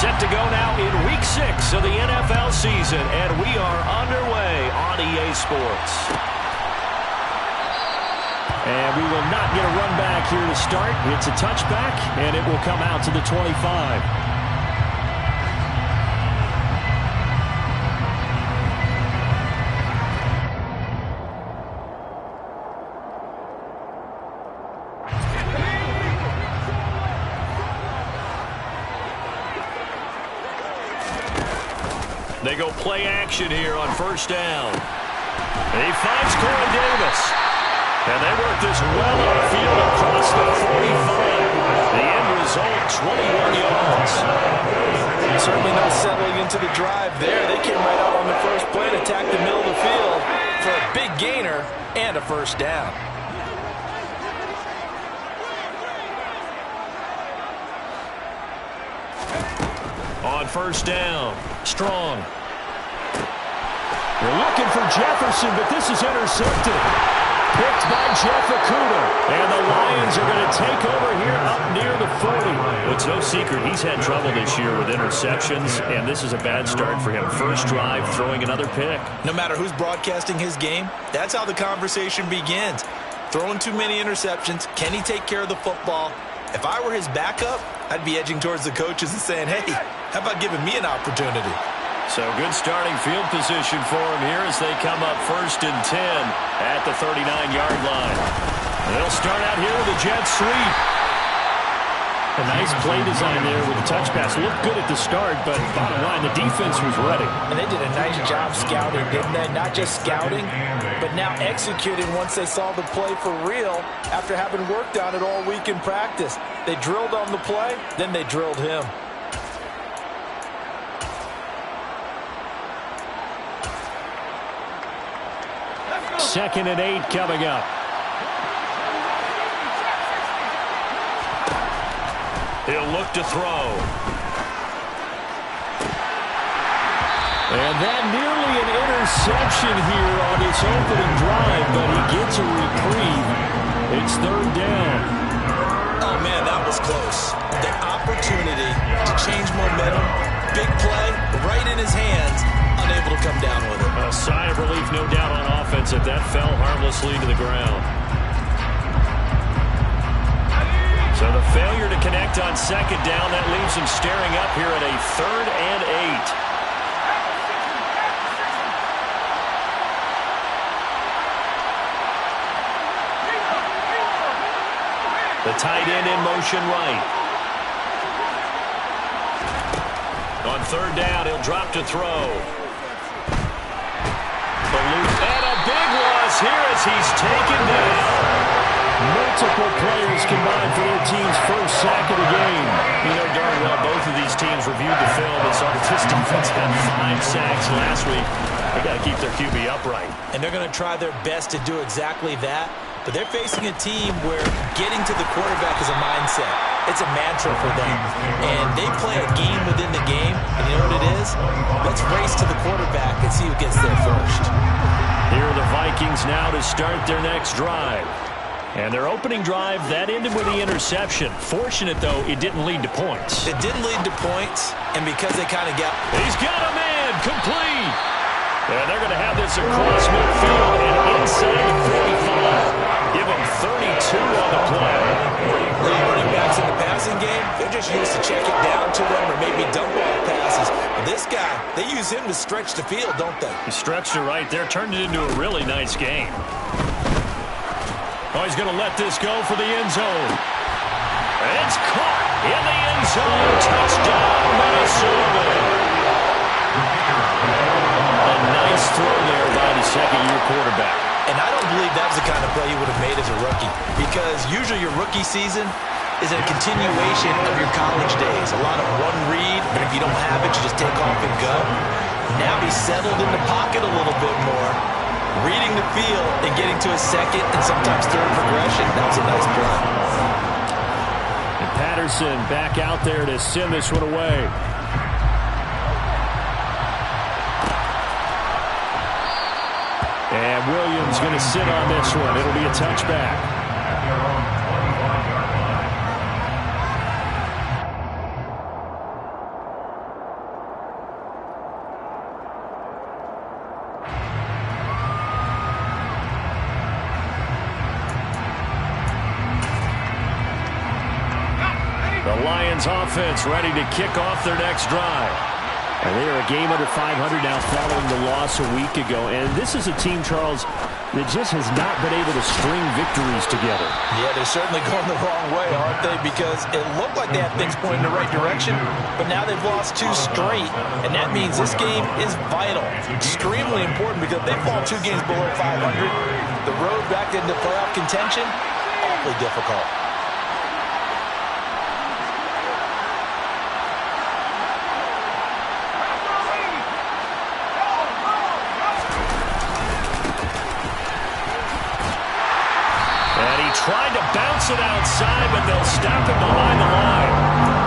Set to go now in week 6 of the NFL season, and we are underway on EA Sports. And we will not get a run back here to start. It's a touchback, and it will come out to the 25. They go play action here on first down. He finds Corey Davis. And they work this well on the field across the 45. The end result, 21 yards. Certainly not settling into the drive there. They came right out on the first play and attacked the middle of the field for a big gainer and a first down. On first down, Strong. They're looking for Jefferson, but this is intercepted. Picked by Jeff Okudah. And the Lions are going to take over here up near the 40. Well, it's no secret he's had trouble this year with interceptions, and this is a bad start for him. First drive, throwing another pick. No matter who's broadcasting his game, that's how the conversation begins. Throwing too many interceptions. Can he take care of the football? If I were his backup, I'd be edging towards the coaches and saying, hey, how about giving me an opportunity? So good starting field position for him here as they come up 1st and 10 at the 39-yard line. They'll start out here with a jet sweep. A nice play design there with the touch pass. Looked good at the start, but bottom line, the defense was ready. And they did a nice job scouting, didn't they? Not just scouting, but now executing once they saw the play for real after having worked on it all week in practice. They drilled on the play, then they drilled him. Second and 8 coming up. He'll look to throw. And that nearly an interception here on his opening drive, but he gets a reprieve. It's 3rd down. Oh, man, that was close. The opportunity to change momentum, big play, right in his hands, unable to come down with it. A sigh of relief, no doubt, on offense if that fell harmlessly to the ground. So the failure to connect on 2nd down, that leaves him staring up here at a 3rd and 8. The tight end in motion right. On 3rd down, he'll drop to throw. And a big loss here as he's taken down. Multiple players combined for their team's first sack of the game. You know darn well both of these teams reviewed the film and saw that this defense had 5 sacks last week. They got to keep their QB upright. And they're going to try their best to do exactly that. But they're facing a team where getting to the quarterback is a mindset. It's a mantra for them. And they play a game within the game. And you know what it is? Let's race to the quarterback and see who gets there first. Here are the Vikings now to start their next drive. And their opening drive, that ended with the interception. Fortunate, though, it didn't lead to points. It didn't lead to points, and because they kind of got... He's got a man, complete. And they're going to have this across midfield and inside the 45. Give him 32 on the play. Running backs in the passing game, they're just used to check it down to them or maybe dump off passes. But this guy, they use him to stretch the field, don't they? He stretched it right there, turned it into a really nice game. Oh, he's going to let this go for the end zone. And it's caught in the end zone. Touchdown, Minnesota. A nice throw there by the second-year quarterback. And I don't believe that was the kind of play he would have made as a rookie, because usually your rookie season is a continuation of your college days. A lot of one read, and if you don't have it, you just take off and go. Now he's settled in the pocket a little bit more, reading the field and getting to a second and sometimes third progression. That was a nice play. And Patterson back out there to send this one away. And Williams going to sit on this one. It'll be a touchback. The Lions offense ready to kick off their next drive. And they are a game under 500 now following the loss a week ago. And this is a team, Charles, that just has not been able to string victories together. Yeah, they're certainly going the wrong way, aren't they? Because it looked like they had things pointing in the right direction, but now they've lost 2 straight. And that means this game is vital, extremely important, because if they fall 2 games below 500, the road back into playoff contention, awfully difficult. Tried to bounce it outside, but they'll stop him behind the line.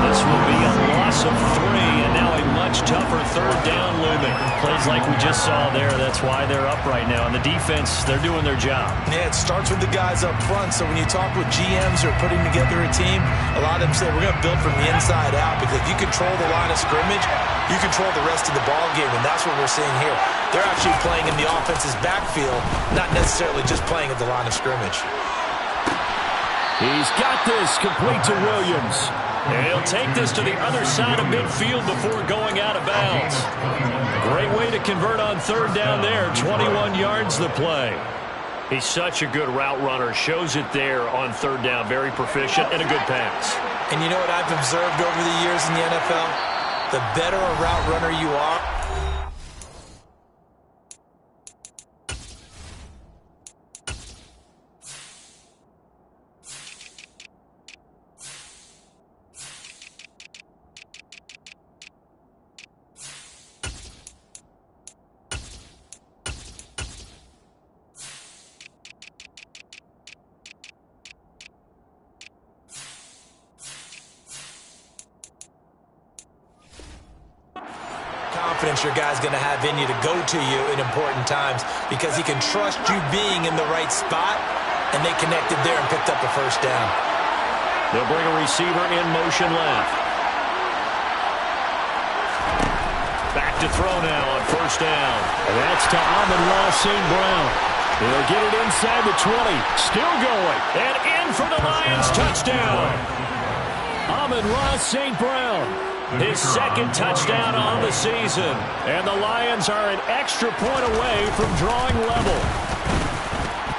This will be a loss of 3, and now a much tougher 3rd down looming. Plays like we just saw there, that's why they're up right now. And the defense, they're doing their job. Yeah, it starts with the guys up front. So when you talk with GMs who are putting together a team, a lot of them say we're going to build from the inside out, because if you control the line of scrimmage, you control the rest of the ball game, and that's what we're seeing here. They're actually playing in the offense's backfield, not necessarily just playing at the line of scrimmage. He's got this, complete to Williams. And he'll take this to the other side of midfield before going out of bounds. Great way to convert on 3rd down there. 21 yards the play. He's such a good route runner. Shows it there on 3rd down. Very proficient and a good pass. And you know what I've observed over the years in the NFL? The better a route runner you are, confidence your guy's going to have in you to go to you in important times, because he can trust you being in the right spot, and they connected there and picked up a 1st down. They'll bring a receiver in motion left. Back to throw now on 1st down. And that's to Amon-Ra St. Brown. They'll get it inside the 20. Still going. And in for the Lions touchdown. Amon-Ra St. Brown. His 2nd touchdown on the season. And the Lions are an extra point away from drawing level.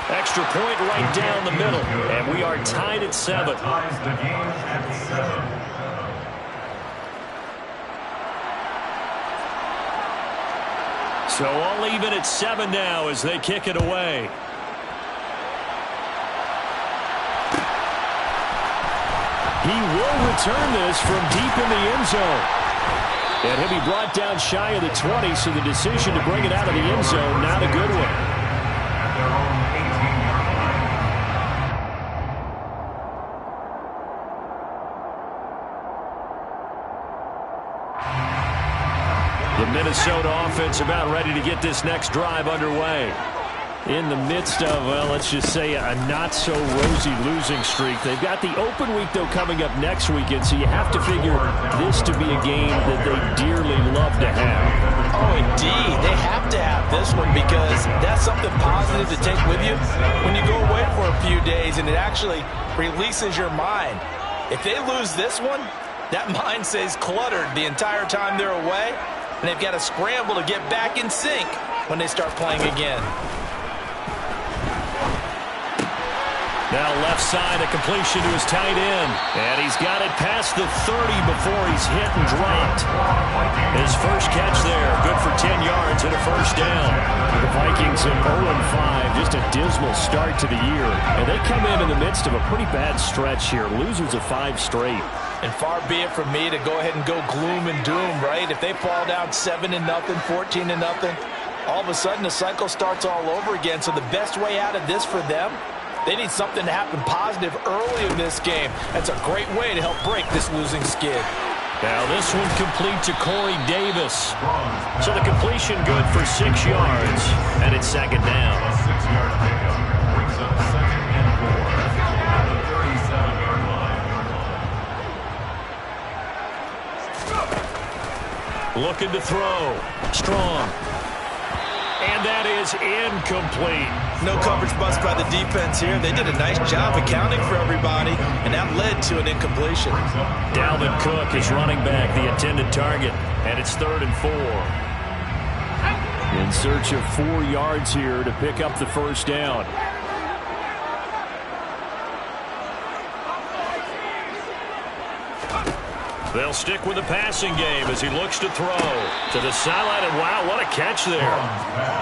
Extra point right down the middle. And we are tied at 7. So all even at 7 now as they kick it away. He will return this from deep in the end zone. And he'll be brought down shy of the 20, so the decision to bring it out of the end zone, not a good one. The Minnesota offense about ready to get this next drive underway. In the midst of, well, let's just say a not-so-rosy losing streak. They've got the open week, though, coming up next weekend, so you have to figure this to be a game that they dearly love to have. Oh, indeed. They have to have this one, because that's something positive to take with you when you go away for a few days, and it actually releases your mind. If they lose this one, that mind stays cluttered the entire time they're away, and they've got to scramble to get back in sync when they start playing again. Now left side, a completion to his tight end. And he's got it past the 30 before he's hit and dropped. His first catch there, good for 10 yards and a 1st down. The Vikings at 0-5, just a dismal start to the year. And they come in the midst of a pretty bad stretch here, losers of 5 straight. And far be it from me to go ahead and go gloom and doom, right? If they fall down 7-0, 14-0, all of a sudden the cycle starts all over again. So the best way out of this for them, they need something to happen positive early in this game. That's a great way to help break this losing skid. Now this one complete to Corey Davis. So the completion good for 6 yards. And it's 2nd down. Looking to throw. Strong. And that is incomplete. No coverage bust by the defense here. They did a nice job accounting for everybody, and that led to an incompletion. Dalvin Cook is running back the intended target, and it's 3rd and 4. In search of 4 yards here to pick up the first down. They'll stick with the passing game as he looks to throw to the sideline, and wow, what a catch there.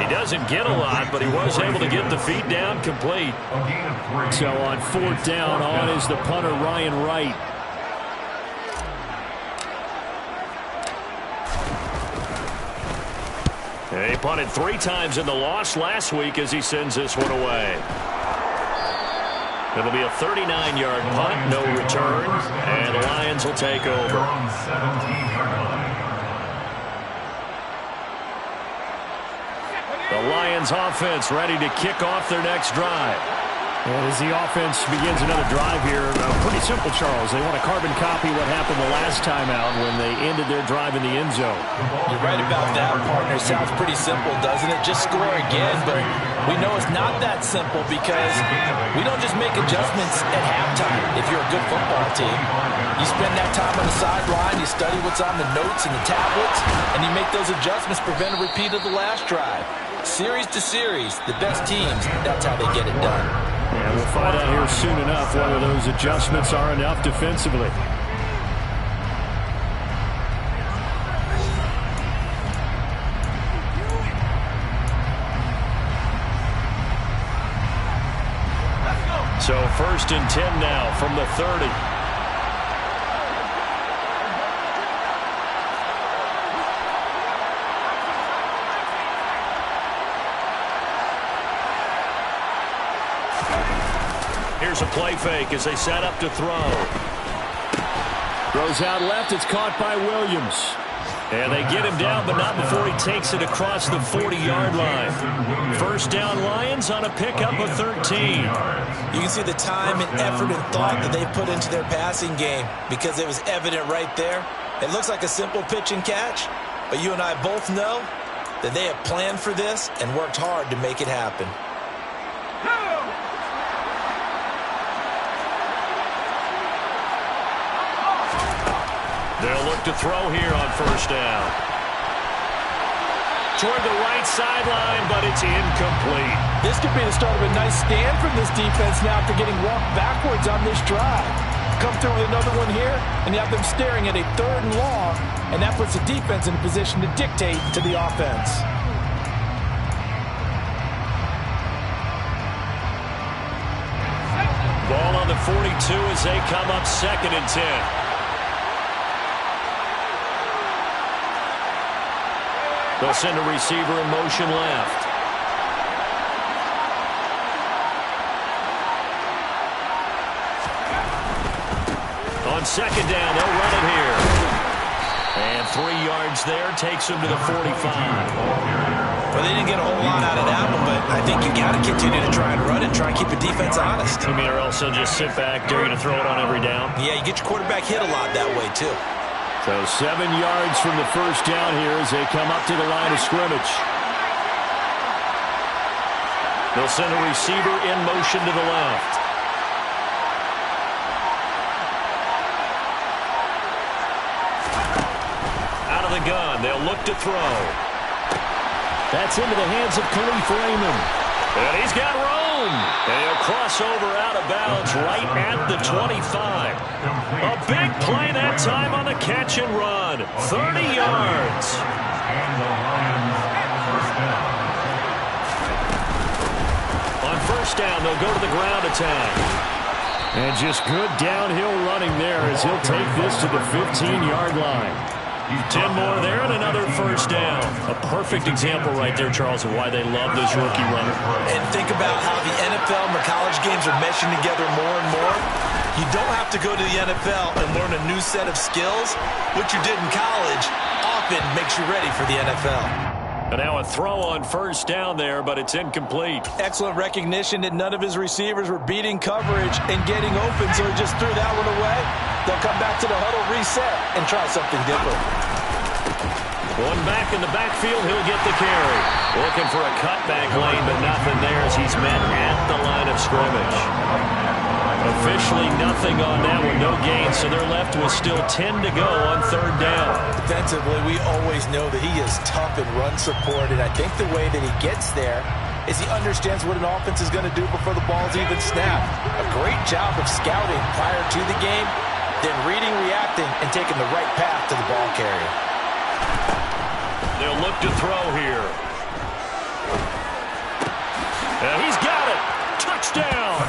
He doesn't get a lot, but he was able to get the feet down complete. So on 4th down, on is the punter, Ryan Wright. He punted 3 times in the loss last week as he sends this one away. It'll be a 39-yard punt, no return, and the Lions will take over. The Lions offense ready to kick off their next drive. And as the offense begins another drive here, pretty simple, Charles. They want to carbon copy what happened the last time out when they ended their drive in the end zone. You're right about that, partner. Sounds pretty simple, doesn't it? Just score again, but we know it's not that simple because we don't just make adjustments at halftime if you're a good football team. You spend that time on the sideline, you study what's on the notes and the tablets, and you make those adjustments, prevent a repeat of the last drive. Series to series, the best teams, that's how they get it done. And we'll find out here soon enough whether those adjustments are enough defensively. So 1st and 10 now from the 30. Here's a play fake as they set up to throw. Throws out left. It's caught by Williams. And they get him down, but not before he takes it across the 40-yard line. 1st down Lions on a pickup of 13. You can see the time and effort and thought that they put into their passing game because it was evident right there. It looks like a simple pitch and catch, but you and I both know that they have planned for this and worked hard to make it happen. They'll look to throw here on 1st down. Toward the right sideline, but it's incomplete. This could be the start of a nice stand from this defense now after getting walked backwards on this drive. Come through with another one here, and you have them staring at a 3rd and long, and that puts the defense in a position to dictate to the offense. Ball on the 42 as they come up 2nd and 10. They'll send a receiver in motion left. On 2nd down, they'll run it here. And 3 yards there takes them to the 45. Well, they didn't get a whole lot out of that one, but I think you got to continue to try and run it, try and keep the defense honest. I mean, or else they'll just sit back, dare you to throw it on every down. Yeah, you get your quarterback hit a lot that way, too. So 7 yards from the 1st down here as they come up to the line of scrimmage. They'll send a receiver in motion to the left. Out of the gun, they'll look to throw. That's into the hands of Khalif Raymond. And he's got room. And he'll cross over out of bounds right at the 25. A big play that time on the catch and run. 30 yards. On 1st down, they'll go to the ground attack. And just good downhill running there as he'll take this to the 15-yard line. 10 more there and another 1st down. A perfect example right there, Charles, of why they love this rookie runner. And think about how the NFL and the college games are meshing together more and more. You don't have to go to the NFL and learn a new set of skills. What you did in college often makes you ready for the NFL. And now a throw on 1st down there, but it's incomplete. Excellent recognition that none of his receivers were beating coverage and getting open, so he just threw that one away. They'll come back to the huddle, reset, and try something different. One back in the backfield, he'll get the carry. Looking for a cutback lane, but nothing there as he's met at the line of scrimmage. Officially nothing on that one, no gain, so they're left with still 10 to go on third down. Defensively, we always know that he is tough in run support, and I think the way that he gets there is he understands what an offense is going to do before the ball's even snapped. A great job of scouting prior to the game, then reading, reacting, and taking the right path to the ball carrier. They'll look to throw here. And he's got it. Touchdown.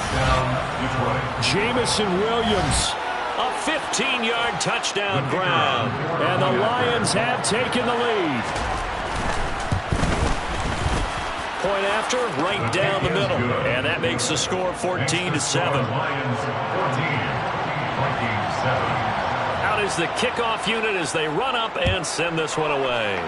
Jamison Williams. A 15-yard touchdown ground. And the Lions have taken the lead. Point after, right down the middle. And that makes the score 14-7. Out is the kickoff unit as they run up and send this one away.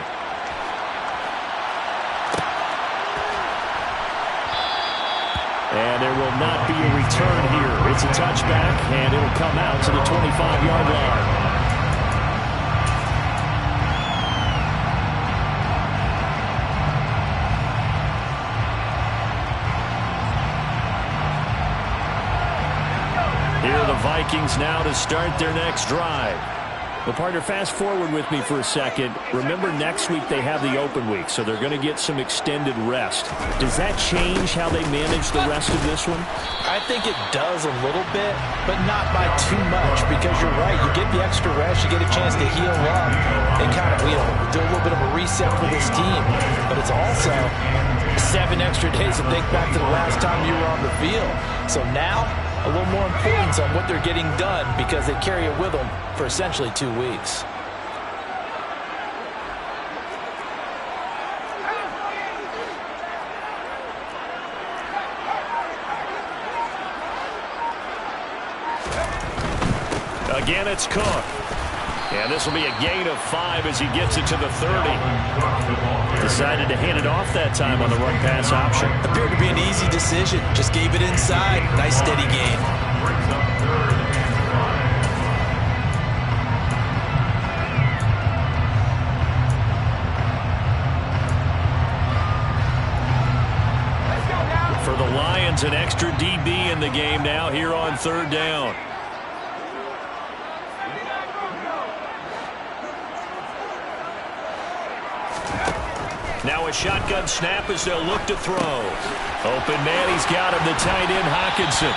And there will not be a return here. It's a touchback, and it'll come out to the 25-yard line. Here are the Vikings now to start their next drive. Well, partner, fast forward with me for a second. Remember, next week they have the open week, so they're going to get some extended rest. Does that change how they manage the rest of this one? I think it does a little bit, but not by too much, because you're right. You get the extra rest, you get a chance to heal up, and kind of, do a little bit of a reset for this team. But it's also 7 extra days to think back to the last time you were on the field. So now, a little more importance on what they're getting done because they carry it with them for essentially 2 weeks. Again, it's Cook. And this will be a gain of 5 as he gets it to the 30. Decided to hand it off that time on the run-pass option. Appeared to be an easy decision. Just gave it inside. Nice steady gain. For the Lions, an extra DB in the game now here on third down. Now a shotgun snap as they'll look to throw. Open man, he's got him, the tight end Hockenson.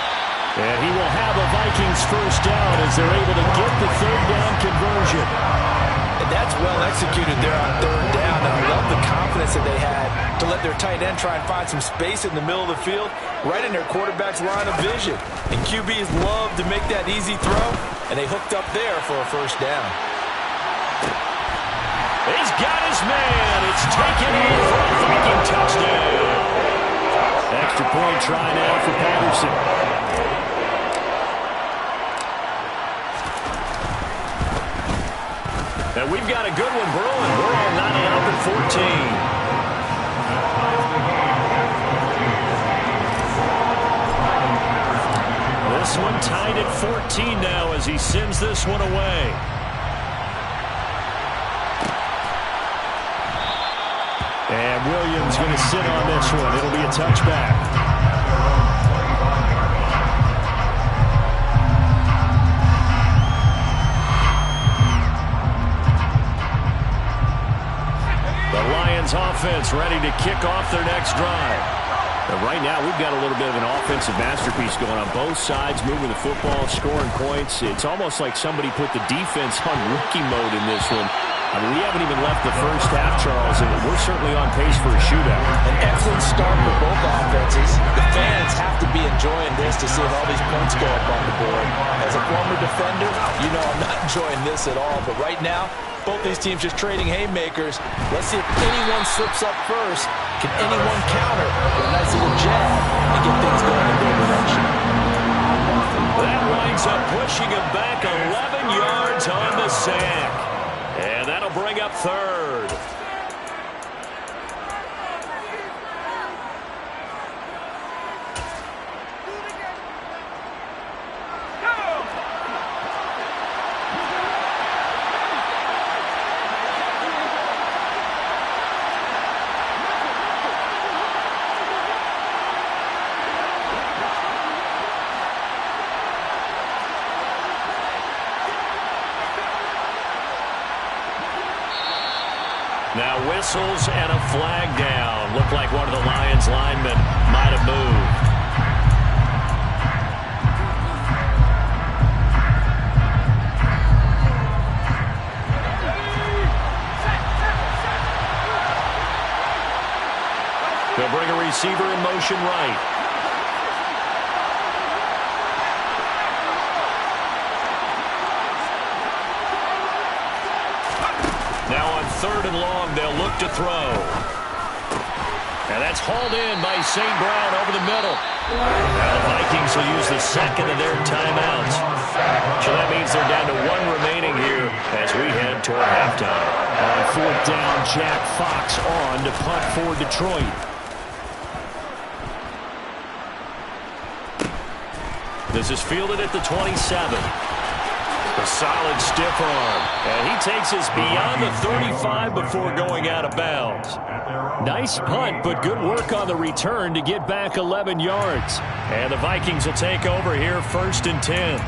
And he will have a Vikings first down as they're able to get the third down conversion. And that's well executed there on third down. And I love the confidence that they had to let their tight end try and find some space in the middle of the field, right in their quarterback's line of vision. And QBs love to make that easy throw, and they hooked up there for a first down. He's got his man. It's taken in for a Viking touchdown. Extra point try now for Patterson. And we've got a good one brewing. We're all lining up at 14. This one tied at 14 now as he sends this one away. And Williams going to sit on this one. It'll be a touchback. The Lions offense ready to kick off their next drive. But right now, we've got a little bit of an offensive masterpiece going on both sides, moving the football, scoring points. It's almost like somebody put the defense on rookie mode in this one. I mean, we haven't even left the first half, Charles, and we're certainly on pace for a shootout. An excellent start for both offenses. The fans have to be enjoying this to see if all these points go up on the board. As a former defender, you know I'm not enjoying this at all. But right now, both these teams just trading haymakers. Let's see if anyone slips up first. Can anyone counter with a nice little jab and get things going in their direction? That winds up pushing him back 11 yards on the sack. And that'll bring up third. Now whistles and a flag down. Looked like one of the Lions linemen might have moved. They'll bring a receiver in motion right. Now on 3rd and long, they'll look to throw. And that's hauled in by St. Brown over the middle. Now the Vikings will use the second of their timeouts. So that means they're down to 1 remaining here as we head toward halftime. On 4th down, Jack Fox on to punt for Detroit. This is fielded at the 27. A solid stiff arm. And he takes us beyond the 35 before going out of bounds. Nice punt, but good work on the return to get back 11 yards. And the Vikings will take over here 1st and 10.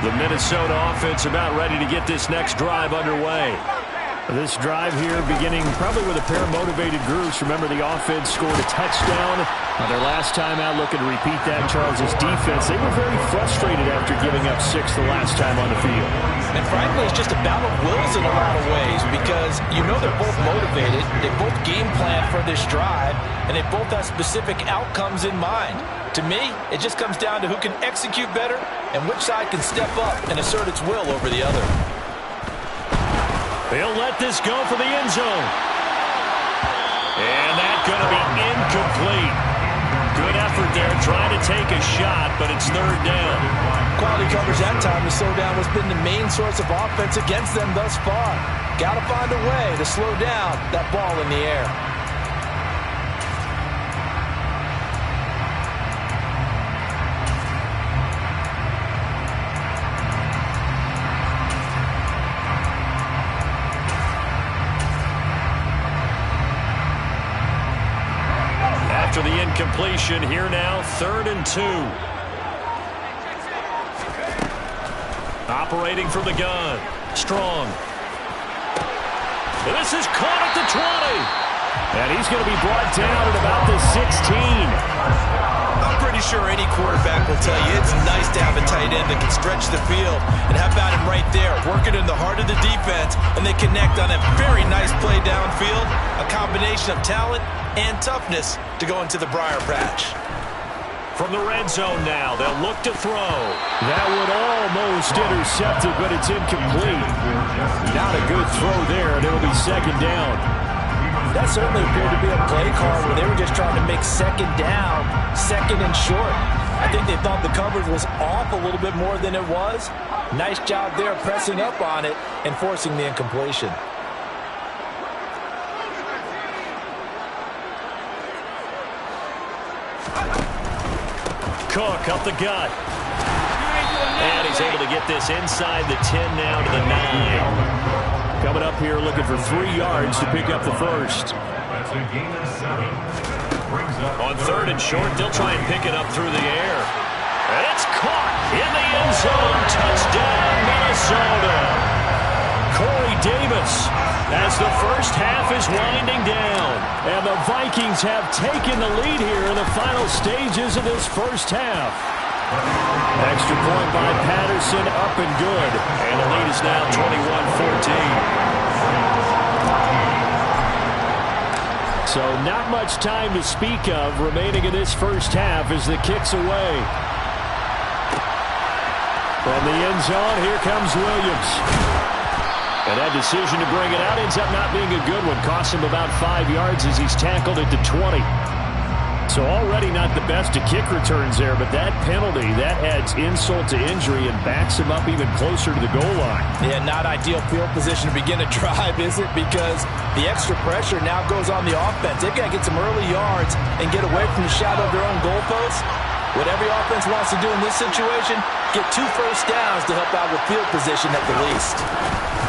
The Minnesota offense about ready to get this next drive underway. This drive here beginning probably with a pair of motivated groups. Remember, the offense scored a touchdown on their last time out, looking to repeat that. Charles' defense, they were very frustrated after giving up 6 the last time on the field. And frankly, it's just a battle of wills in a lot of ways because you know they're both motivated, they both game plan for this drive, and they both have specific outcomes in mind. To me, it just comes down to who can execute better and which side can step up and assert its will over the other. They'll let this go for the end zone. And that's going to be incomplete. Good effort there trying to take a shot, but it's 3rd down. Quality coverage that time to slow down what's been the main source of offense against them thus far. Got to find a way to slow down that ball in the air. After the incompletion, here now, 3rd and 2. Operating from the gun. Strong. And this is caught at the 20. And he's going to be brought down at about the 16. I'm pretty sure any quarterback will tell you it's nice to have a tight end that can stretch the field. And how about him right there, working in the heart of the defense, and they connect on a very nice play downfield. A combination of talent and toughness to go into the briar patch. From the red zone now, they'll look to throw. That would almost intercept it, but it's incomplete. Not a good throw there, and it'll be 2nd down. That certainly appeared to be a play call where they were just trying to make 2nd down, 2nd and short. I think they thought the coverage was off a little bit more than it was. Nice job there pressing up on it and forcing the incompletion. Cook up the gut. And he's able to get this inside the 10 now to the 9. Coming up here looking for 3 yards to pick up the first. On 3rd and short, they'll try and pick it up through the air. And it's caught in the end zone. Touchdown, Minnesota. Corey Davis as the first half is winding down. And the Vikings have taken the lead here in the final stages of this first half. Extra point by Patterson, up and good. And the lead is now 21-14. So not much time to speak of remaining in this first half as the kick's away. From the end zone, here comes Williams. And that decision to bring it out ends up not being a good one. Cost him about 5 yards as he's tackled at the 20. So already not the best of kick returns there, but that penalty, that adds insult to injury and backs him up even closer to the goal line. Yeah, not ideal field position to begin a drive, is it? Because the extra pressure now goes on the offense. They've got to get some early yards and get away from the shadow of their own goalposts. What every offense wants to do in this situation, get 2 first downs to help out with field position at the least.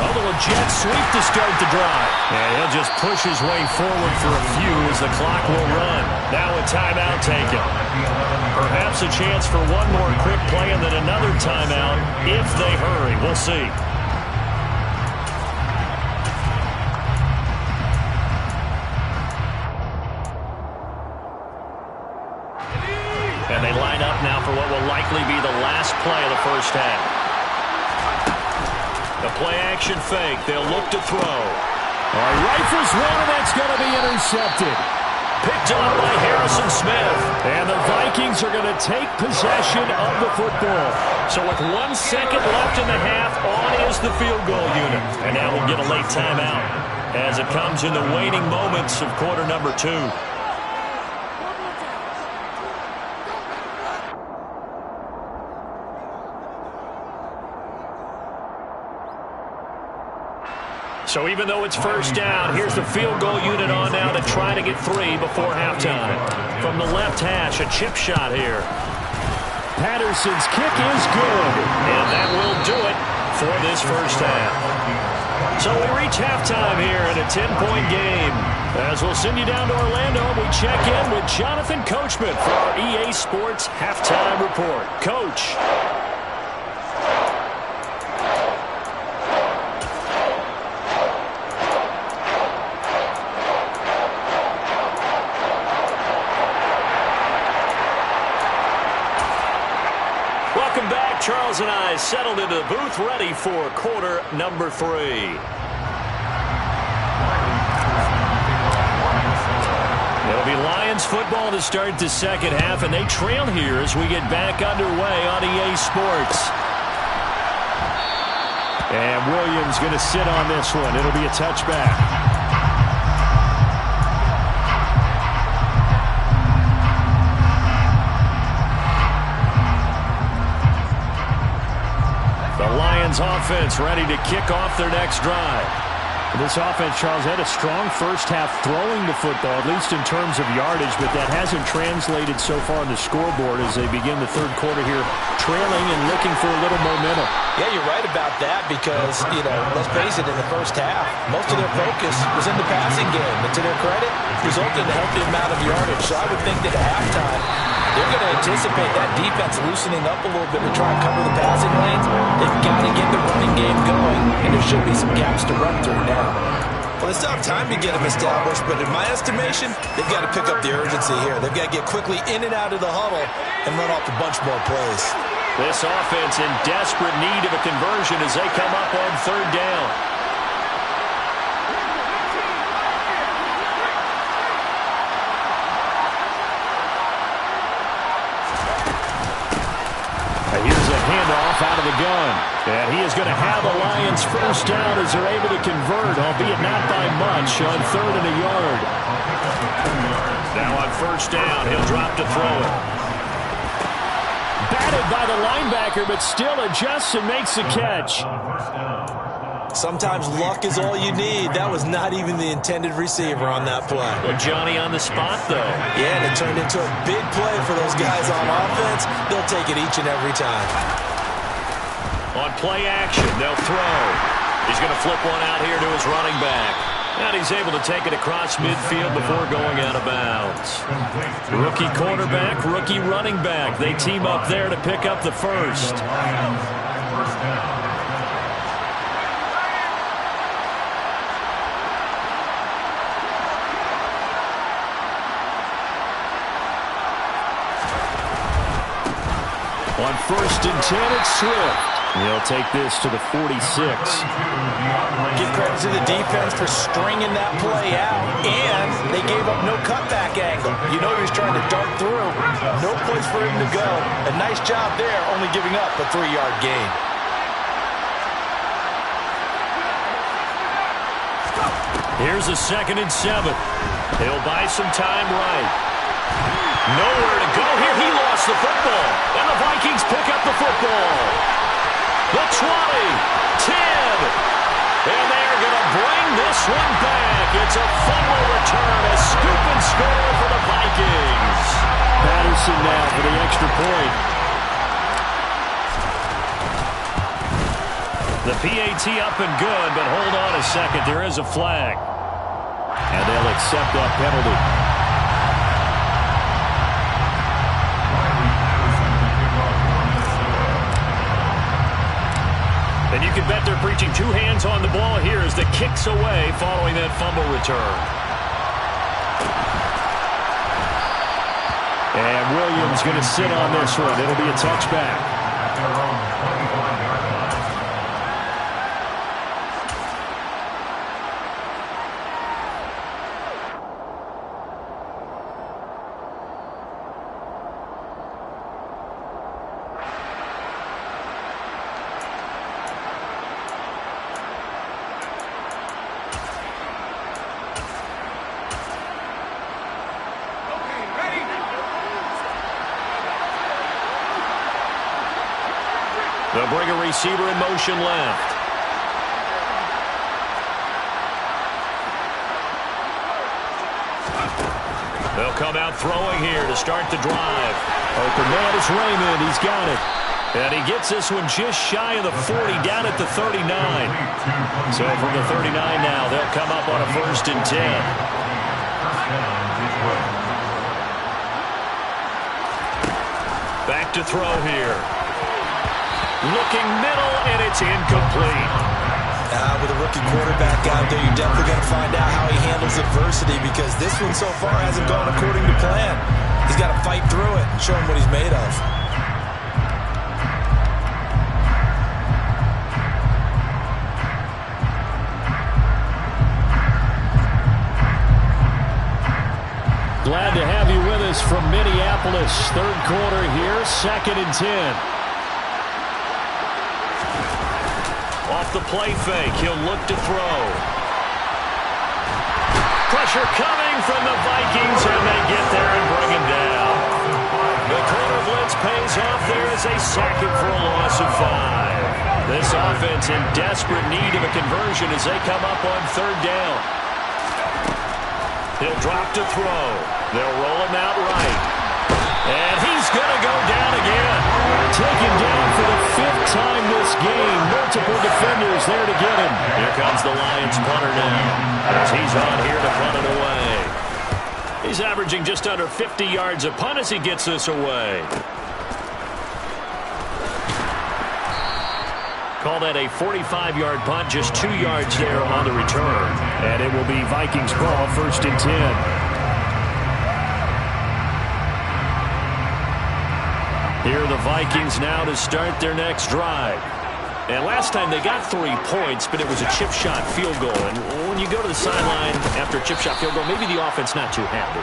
A little jet sweep to start the drive. And he'll just push his way forward for a few as the clock will run. Now a timeout taken. Perhaps a chance for one more quick play and then another timeout if they hurry. We'll see. And they line up now for what will likely be the last play of the first half. The play-action fake. They'll look to throw. Rifles one, and that's going to be intercepted. Picked up by Harrison Smith. And the Vikings are going to take possession of the football. So with 1 second left in the half, on is the field goal unit. And now we'll get a late timeout as it comes in the waning moments of quarter number 2. So even though it's first down, here's the field goal unit on now to try to get 3 before halftime. From the left hash, a chip shot here. Patterson's kick is good. And that will do it for this first half. So we reach halftime here in a 10-point game. As we'll send you down to Orlando, we check in with Jonathan Coachman for our EA Sports Halftime Report. Coach. Welcome back. Charles and I settled into the booth ready for quarter number 3. It'll be Lions football to start the second half, and they trail here as we get back underway on EA Sports. And Williams going to sit on this one. It'll be a touchback. Offense ready to kick off their next drive. This offense, Charles, had a strong first half throwing the football, at least in terms of yardage, but that hasn't translated so far on the scoreboard as they begin the third quarter here, trailing and looking for a little momentum. Yeah, you're right about that because, let's face it, in the first half, most of their focus was in the passing game. And to their credit, resulted in a healthy amount of yardage. So I would think that at halftime, they're going to anticipate that defense loosening up a little bit to try and cover the passing lanes. They've got to get the running game going, and there should be some gaps to run through now. Well, they still have time to get them established, but in my estimation, they've got to pick up the urgency here. They've got to get quickly in and out of the huddle and run off a bunch more plays. This offense in desperate need of a conversion as they come up on third down. Here's a handoff out of the gun. And he is going to have the Lions first down as they're able to convert, albeit not by much, on 3rd and a yard. Now on first down, he'll drop to throw it. Batted by the linebacker, but still adjusts and makes the catch. Sometimes luck is all you need. That was not even the intended receiver on that play. Well, Johnny on the spot, though. Yeah, and it turned into a big play for those guys on offense. They'll take it each and every time. On play action, they'll throw. He's going to flip one out here to his running back. And he's able to take it across midfield before going out of bounds. Rookie quarterback, rookie running back. They team up there to pick up the first. On 1st and 10, it's Swift. He'll take this to the 46. Give credit to the defense for stringing that play out, and they gave up no cutback angle. You know he was trying to dart through. No place for him to go. A nice job there, only giving up a 3-yard gain. Here's a 2nd and 7. He'll buy some time right. Nowhere to go here. He lost the football. And the Vikings pick up the football. The 20, 10. And they're going to bring this one back. It's a fumble return, a scoop and score for the Vikings. Patterson now for the extra point. The PAT up and good, but hold on a second. There is a flag. And they'll accept that penalty. And you can bet they're preaching two hands on the ball here as the kick's away following that fumble return. And Williams going to sit on this one. It'll be a touchback. They'll bring a receiver in motion left. They'll come out throwing here to start the drive. Open man is Raymond. He's got it. And he gets this one just shy of the 40, down at the 39. So from the 39 now, they'll come up on a 1st and 10. Back to throw here. Looking middle, and it's incomplete. With a rookie quarterback out there, you're definitely going to find out how he handles adversity, because this one so far hasn't gone according to plan. He's got to fight through it and show him what he's made of. Glad to have you with us from Minneapolis. Third quarter here, 2nd and 10. Off the play fake, he'll look to throw. Pressure coming from the Vikings, and they get there and bring him down. The corner blitz pays off there as they sack him for a loss of 5. This offense in desperate need of a conversion as they come up on 3rd down. He'll drop to throw. They'll roll him out right. And he's going to go down again. Taken down for the 5th time this game. Multiple defenders there to get him. Here comes the Lions punter now, as he's on here to punt it away. He's averaging just under 50 yards a punt as he gets this away. Call that a 45-yard punt, just 2 yards there on the return. And it will be Vikings ball, 1st and 10. Here are the Vikings now to start their next drive. And last time they got 3 points, but it was a chip shot field goal. And when you go to the sideline after a chip shot field goal, maybe the offense not too happy.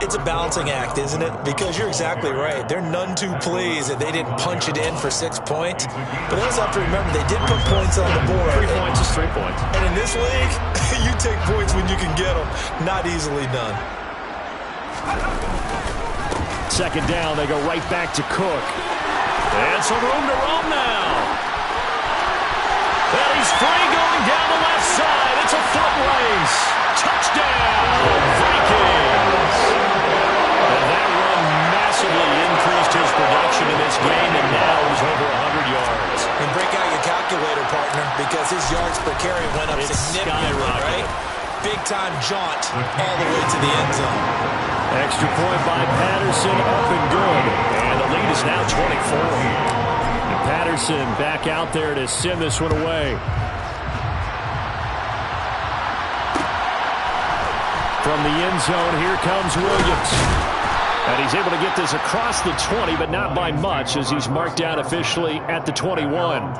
It's a balancing act, isn't it? Because you're exactly right. They're none too pleased that they didn't punch it in for 6 points. But they also have to remember they did put points on the board. 3 points is 3 points. And in this league, you take points when you can get them. Not easily done. 2nd down, they go right back to Cook. And some room to roam now. And he's free going down the left side. It's a foot race. Touchdown, Vikings. And that run massively increased his production in this game, and now he's over 100 yards. And break out your calculator, partner, because his yards per carry went up significantly, right? Big-time jaunt all the way to the end zone. Extra point by Patterson, up and good. And the lead is now 24. And Patterson back out there to send this one away. From the end zone, here comes Williams. And he's able to get this across the 20, but not by much, as he's marked down officially at the 21.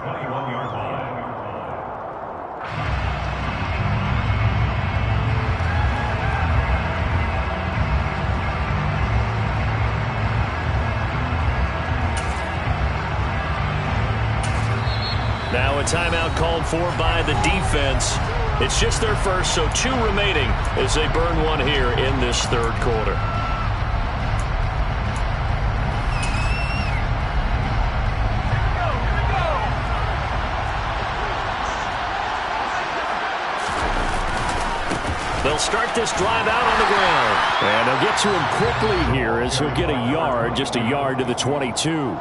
Now a timeout called for by the defense. It's just their first, so 2 remaining as they burn one here in this 3rd quarter. They'll They'll start this drive out on the ground. And they'll get to him quickly here as he'll get a yard, just a yard to the 22.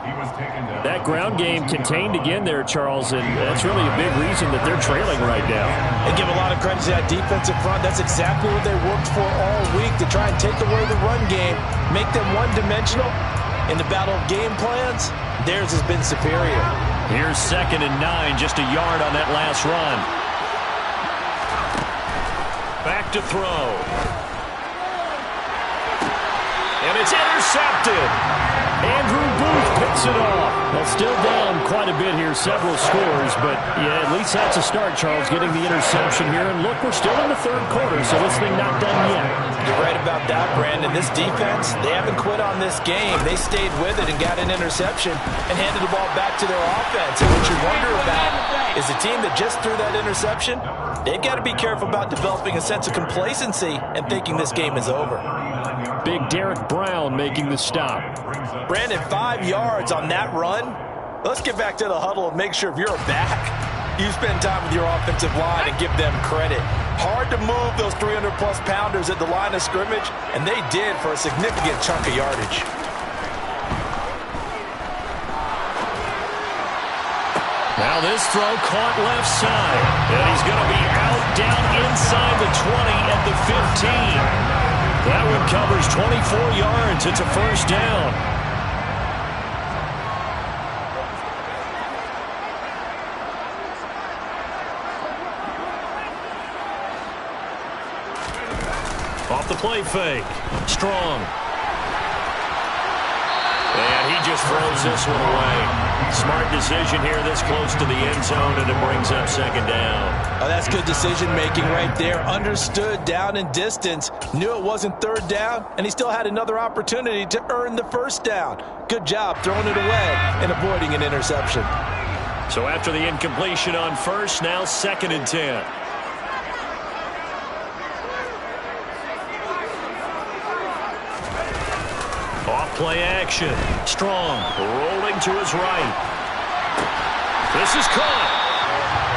That ground game contained again there, Charles, and that's really a big reason that they're trailing right now. And give a lot of credit to that defensive front. That's exactly what they worked for all week, to try and take away the run game, make them one-dimensional. In the battle of game plans, theirs has been superior. Here's 2nd and 9, just a yard on that last run. Back to throw. And it's intercepted. Andrew Booth picks it off. Well, still down quite a bit here, several scores, but yeah, at least that's a start, Charles, getting the interception here. And look, we're still in the 3rd quarter, so this thing not done yet. You're right about that, Brandon. This defense, they haven't quit on this game. They stayed with it and got an interception and handed the ball back to their offense. And what you wonder about is the team that just threw that interception, they've got to be careful about developing a sense of complacency and thinking this game is over. Big Derek Brown making the stop. Brandon, 5 yards on that run. Let's get back to the huddle and make sure if you're a back, you spend time with your offensive line and give them credit. Hard to move those 300-plus pounders at the line of scrimmage, and they did for a significant chunk of yardage. Now this throw caught left side, and he's going to be out down inside the 20 at the 15. That one covers 24 yards. It's a first down. Off the play fake. Strong. And he just throws this one away. Smart decision here this close to the end zone, and it brings up 2nd down. Oh, that's good decision-making right there. Understood down and distance. Knew it wasn't 3rd down, and he still had another opportunity to earn the 1st down. Good job throwing it away and avoiding an interception. So after the incompletion on 1st, now 2nd and 10. Off-play action. Strong. Rolling to his right. This is caught.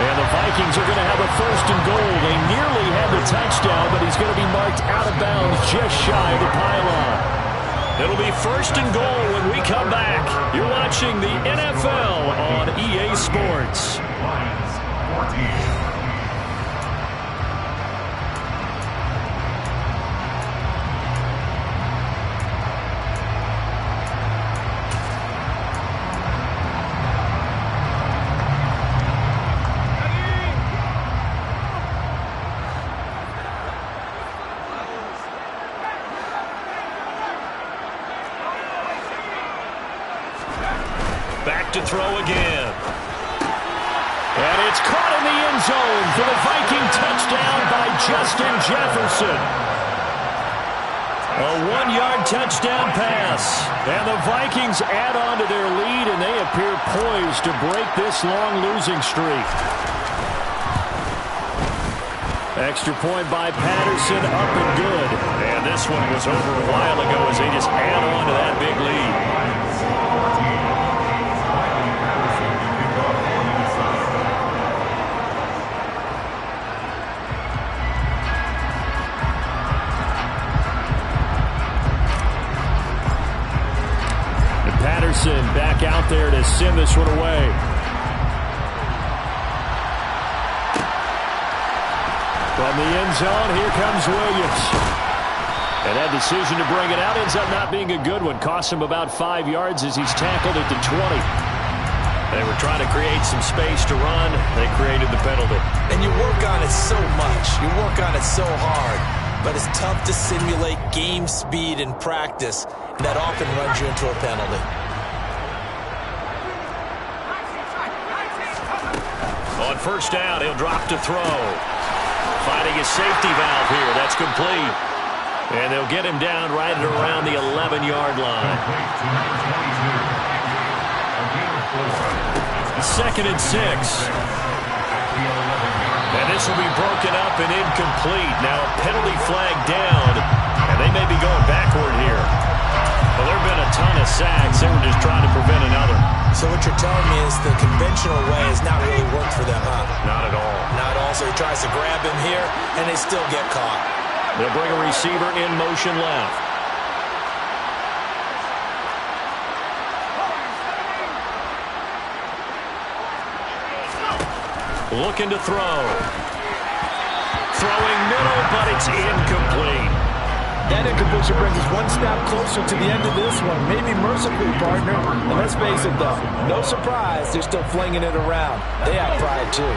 And the Vikings are going to have a 1st and goal. They nearly had the touchdown, but he's going to be marked out of bounds just shy of the pylon. It'll be 1st and goal when we come back. You're watching the NFL on EA Sports. Back to throw again. And it's caught in the end zone for the Viking touchdown by Justin Jefferson. A 1-yard touchdown pass. And the Vikings add on to their lead, and they appear poised to break this long losing streak. Extra point by Patterson, up and good. And this one was over a while ago as they just add on to that big lead. Patterson back out there to send this one away. From the end zone, here comes Williams. And that decision to bring it out ends up not being a good one. Cost him about 5 yards as he's tackled at the 20. They were trying to create some space to run. They created the penalty. And you work on it so much. You work on it so hard. But it's tough to simulate game speed in practice. And that often runs you into a penalty. On 1st down, he'll drop to throw. Finding his safety valve here. That's complete. And they'll get him down right at around the 11-yard line. 2nd and 6. And this will be broken up and incomplete. Now a penalty flag down, and they may be going backward here. Well, there have been a ton of sacks. They were just trying to prevent another. So what you're telling me is the conventional way has not really worked for them, huh? Not at all. Not at all. So he tries to grab him here, and they still get caught. They'll bring a receiver in motion left. Looking to throw. Throwing middle, but it's incomplete. That incompletion brings us one step closer to the end of this one. Maybe mercifully, partner. And let's face it, though, no surprise, they're still flinging it around. They have pride, too.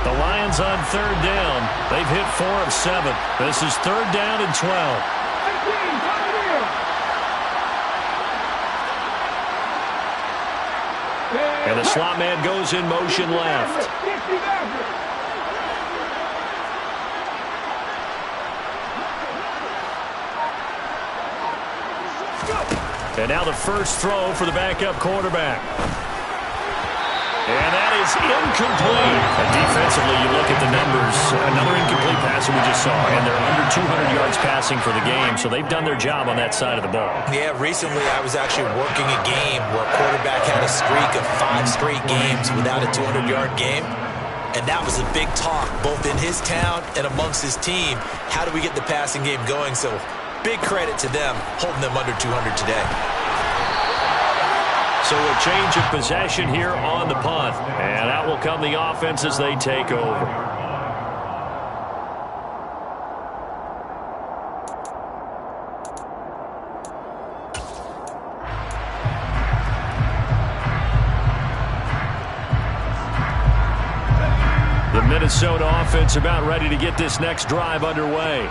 The Lions on third down. They've hit 4 of 7. This is third down and 12. And the slot man goes in motion left. And now the first throw for the backup quarterback. And that is incomplete. And defensively, you look at the numbers. Another incomplete pass that we just saw. And they're under 200 yards passing for the game. So they've done their job on that side of the ball. Yeah, recently I was actually working a game where a quarterback had a streak of 5 straight games without a 200-yard game. And that was a big talk, both in his town and amongst his team. How do we get the passing game going? So big credit to them, holding them under 200 today. So a change of possession here on the punt. And out will come the offense as they take over. The Minnesota offense about ready to get this next drive underway.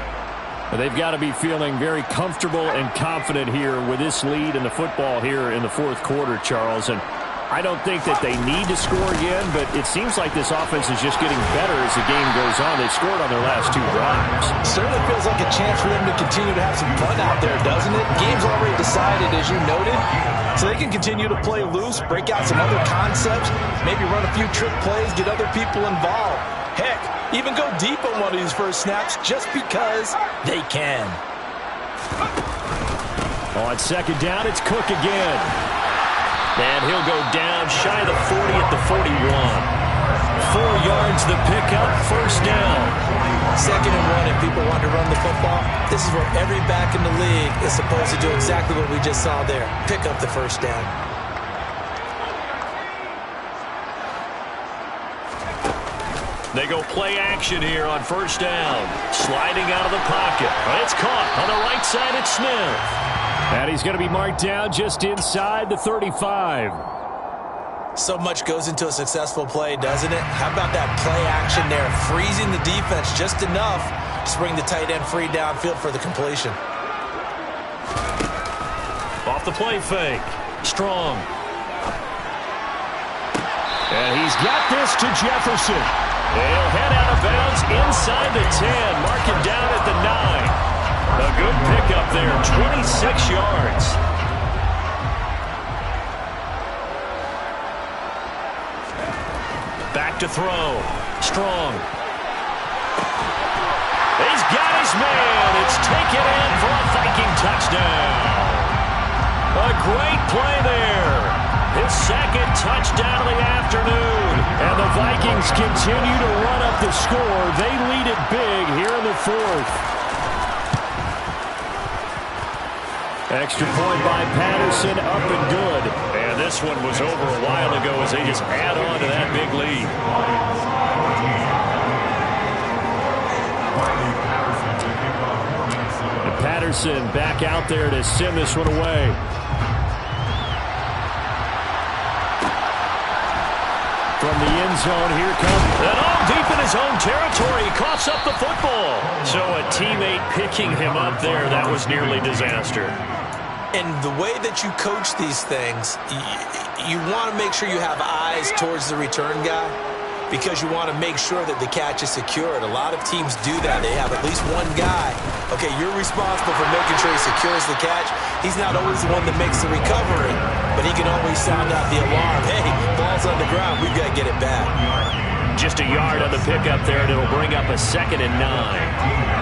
They've got to be feeling very comfortable and confident here with this lead in the football here in the fourth quarter, Charles. And I don't think that they need to score again, but it seems like this offense is just getting better as the game goes on. They scored on their last 2 drives. Certainly feels like a chance for them to continue to have some fun out there, doesn't it? Game's already decided, as you noted, so they can continue to play loose, break out some other concepts, maybe run a few trick plays, get other people involved. Heck, even go deep on one of these first snaps just because they can. On second down, it's Cook again. And he'll go down shy of the 40 at the 41. 4 yards the pickup, first down. 2nd and 1, if people want to run the football, this is where every back in the league is supposed to do exactly what we just saw there. Pick up the first down. They go play action here on first down. Sliding out of the pocket. But it's caught on the right side at Smith. And he's going to be marked down just inside the 35. So much goes into a successful play, doesn't it? How about that play action there? Freezing the defense just enough to bring the tight end free downfield for the completion. Off the play fake. Strong. And he's got this to Jefferson. They'll head out of bounds inside the 10. Mark it down at the 9. A good pickup there, 26 yards. Back to throw. Strong. He's got his man. It's taken in for a Viking touchdown. A great play there. His 2nd touchdown of the afternoon. And the Vikings continue to run up the score. They lead it big here in the 4th. Extra point by Patterson, up and good. And this one was over a while ago as they just add on to that big lead. And Patterson back out there to send this one away. From the end zone, here comes, and all deep in his own territory, he coughs up the football. So a teammate picking him up there, that was nearly disaster. And the way that you coach these things, you want to make sure you have eyes towards the return guy because you want to make sure that the catch is secured. A lot of teams do that. They have at least one guy. Okay, you're responsible for making sure he secures the catch. He's not always the one that makes the recovery, but he can always sound out the alarm. Hey, ball's on the ground. We've got to get it back. Just a yard on the pickup there, and it'll bring up a 2nd and 9.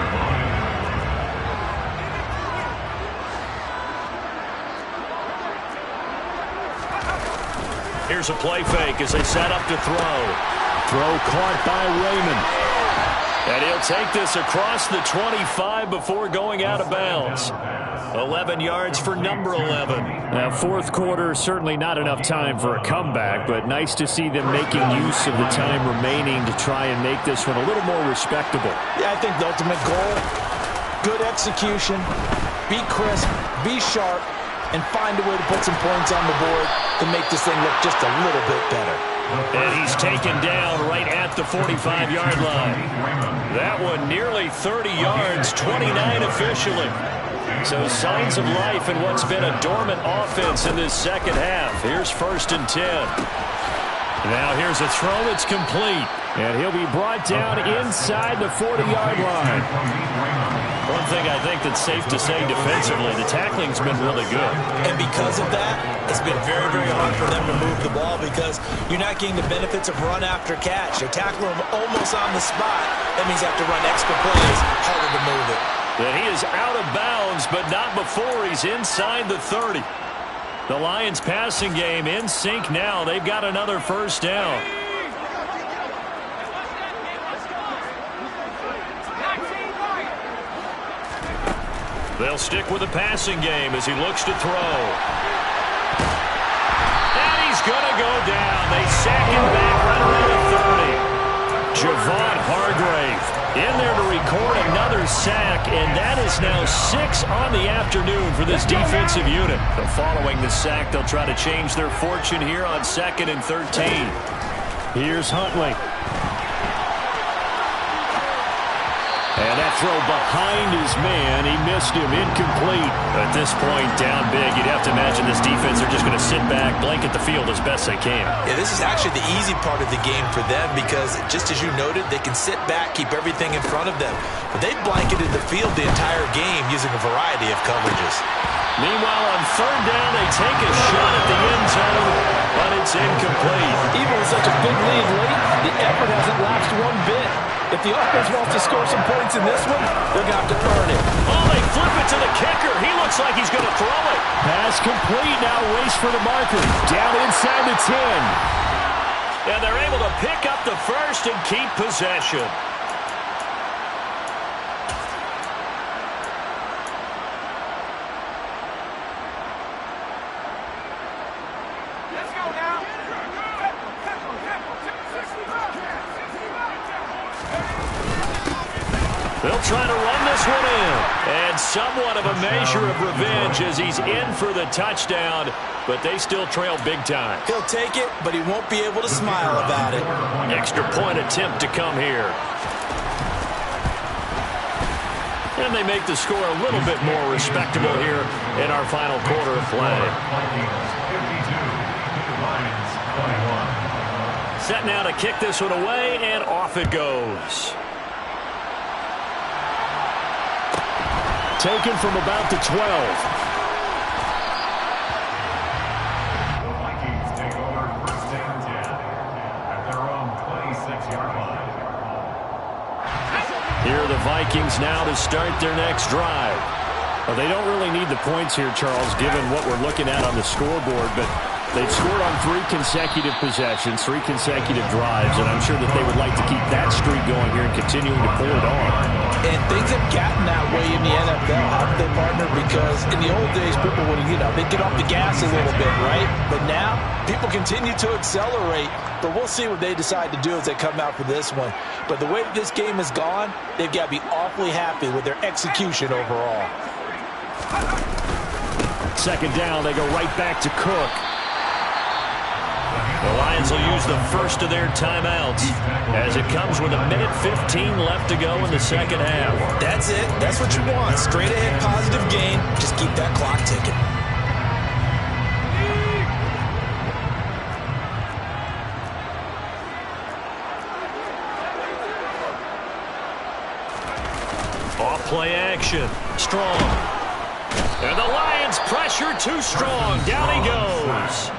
Here's a play fake as they set up to throw. Throw caught by Raymond. And he'll take this across the 25 before going out of bounds. 11 yards for number 11. Now, fourth quarter, certainly not enough time for a comeback, but nice to see them making use of the time remaining to try and make this one a little more respectable. Yeah, I think the ultimate goal, good execution, be crisp, be sharp, and find a way to put some points on the board to make this thing look just a little bit better. And he's taken down right at the 45-yard line. That one nearly 30 yards, 29 officially. So signs of life in what's been a dormant offense in this second half. Here's 1st and 10. Now here's a throw that's complete. And he'll be brought down inside the 40-yard line. One thing I think that's safe to say defensively, the tackling's been really good. And because of that, it's been very, very hard for them to move the ball because you're not getting the benefits of run after catch. You're tackling them almost on the spot. That means you have to run extra plays, harder to move it. That he is out of bounds, but not before he's inside the 30. The Lions passing game in sync now. They've got another first down. They'll stick with the passing game as he looks to throw. And he's going to go down. They sack him back right around the 30. Javon Hargrave in there to record another sack, and that is now 6 on the afternoon for this defensive unit. So following the sack, they'll try to change their fortune here on 2nd and 13. Here's Huntley. And that throw behind his man, he missed him, incomplete. At this point, down big, you'd have to imagine this defense are just going to sit back, blanket the field as best they can. Yeah, this is actually the easy part of the game for them because, just as you noted, they can sit back, keep everything in front of them. But they've blanketed the field the entire game using a variety of coverages. Meanwhile, on 3rd down, they take a shot at the end zone, but it's incomplete. Even with such a big lead late, the effort hasn't lapsed one bit. If the offense wants to score some points in this one, they're going to have to earn it. Oh, they flip it to the kicker. He looks like he's going to throw it. Pass complete. Now race for the marker. Down inside the 10. And they're able to pick up the first and keep possession. They'll try to run this one in. And somewhat of a measure of revenge as he's in for the touchdown, but they still trail big time. He'll take it, but he won't be able to smile about it. Extra point attempt to come here. And they make the score a little bit more respectable here in our final quarter of play. Set now to kick this one away, and off it goes. Taken from about the 12. The Vikings take over 1st and 10 at their own 26-yard line. Here are the Vikings now to start their next drive. Well, they don't really need the points here, Charles, given what we're looking at on the scoreboard, but they've scored on 3 consecutive possessions, 3 consecutive drives, and I'm sure that they would like to keep that streak going here and continuing to pull it on. And things have gotten that way in the NFL, haven't they, partner? Because in the old days, people would, they'd get off the gas a little bit, right? But now, people continue to accelerate. But we'll see what they decide to do as they come out for this one. But the way that this game has gone, they've got to be awfully happy with their execution overall. 2nd down, they go right back to Cook. The Lions will use the first of their timeouts as it comes with 1:15 left to go in the second half. That's it. That's what you want. Straight ahead positive game. Just keep that clock ticking. Off play action. Strong. And the Lions pressure too strong. Down he goes.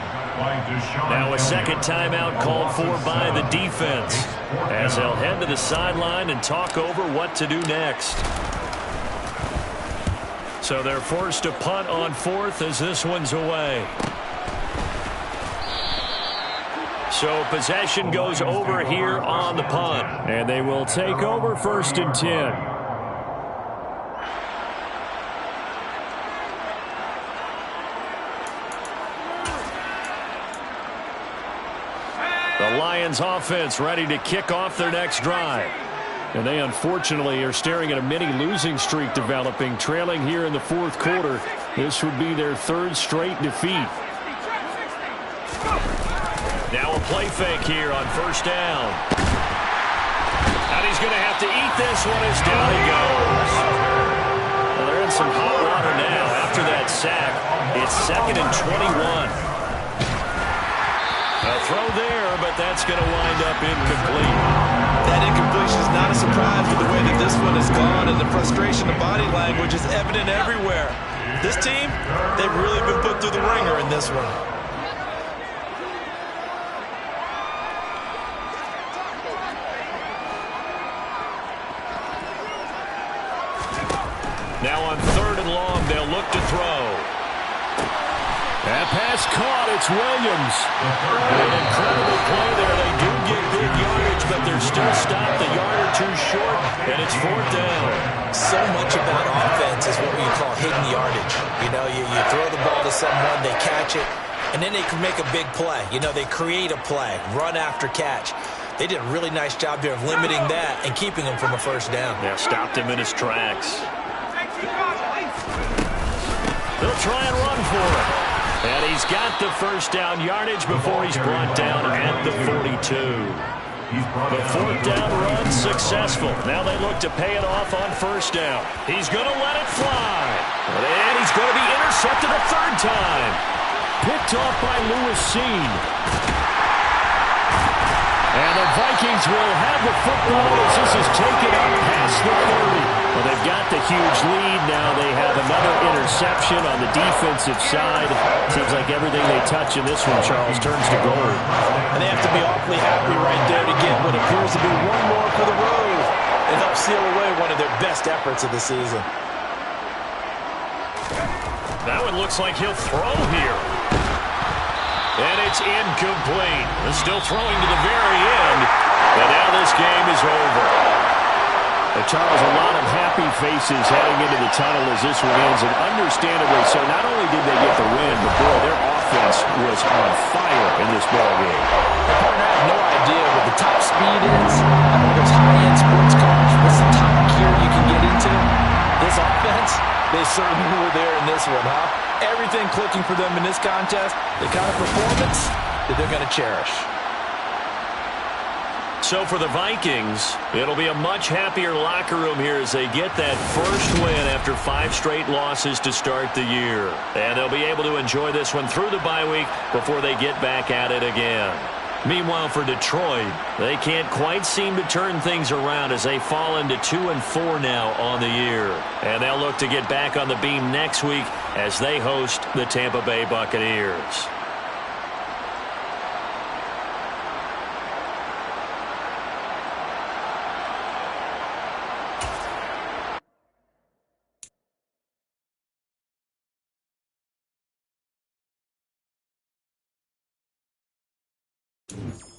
Now a second timeout called for by the defense as they'll head to the sideline and talk over what to do next. So they're forced to punt on 4th as this one's away. So possession goes over here on the punt. And they will take over 1st and 10. The Lions offense ready to kick off their next drive. And they unfortunately are staring at a mini losing streak developing, trailing here in the 4th quarter. This would be their 3rd straight defeat. Now a play fake here on 1st down. And he's going to have to eat this one as down he goes. Well, they're in some hot water now after that sack. It's 2nd and 21. A throw there, but that's going to wind up incomplete. That incompletion is not a surprise with the way that this one has gone, and the frustration of body language is evident everywhere. This team, they've really been put through the ringer in this one. Now on 3rd and long, they'll look to throw. That pass caught. It's Williams. An incredible play there. They do get good yardage, but they're still stopped a yard or two short, and it's 4th down. So much about offense is what we call hidden yardage. You know, you throw the ball to someone, they catch it, and then they can make a big play. You know, they create a play, run after catch. They did a really nice job there of limiting that and keeping him from a 1st down. Yeah, stopped him in his tracks. They'll try and run for it. And he's got the 1st down yardage before he's brought down at the 42. The 4th down run successful. Now they look to pay it off on 1st down. He's going to let it fly. And he's going to be intercepted a 3rd time. Picked off by Lewis Seen. And the Vikings will have the football as this is taken up past the 30. Well, they've got the huge lead. Now they have another interception on the defensive side. Seems like everything they touch in this one, Charles, turns to gold. And they have to be awfully happy right there to get what appears to be one more for the road. It helps seal away one of their best efforts of the season. That one looks like he'll throw here. And it's incomplete. They're still throwing to the very end. But now this game is over. Charles, a lot of happy faces heading into the tunnel as this one ends, and understandably so. Not only did they get the win, but boy, their offense was on fire in this ballgame. I have no idea what the top speed is. I know there's high-end sports cars. What's the top gear you can get into? This offense, they certainly were there in this one, huh? Everything clicking for them in this contest, the kind of performance that they're going to cherish. So for the Vikings, it'll be a much happier locker room here as they get that 1st win after 5 straight losses to start the year. And they'll be able to enjoy this one through the bye week before they get back at it again. Meanwhile, for Detroit, they can't quite seem to turn things around as they fall into 2-4 now on the year. And they'll look to get back on the beam next week as they host the Tampa Bay Buccaneers. Mm.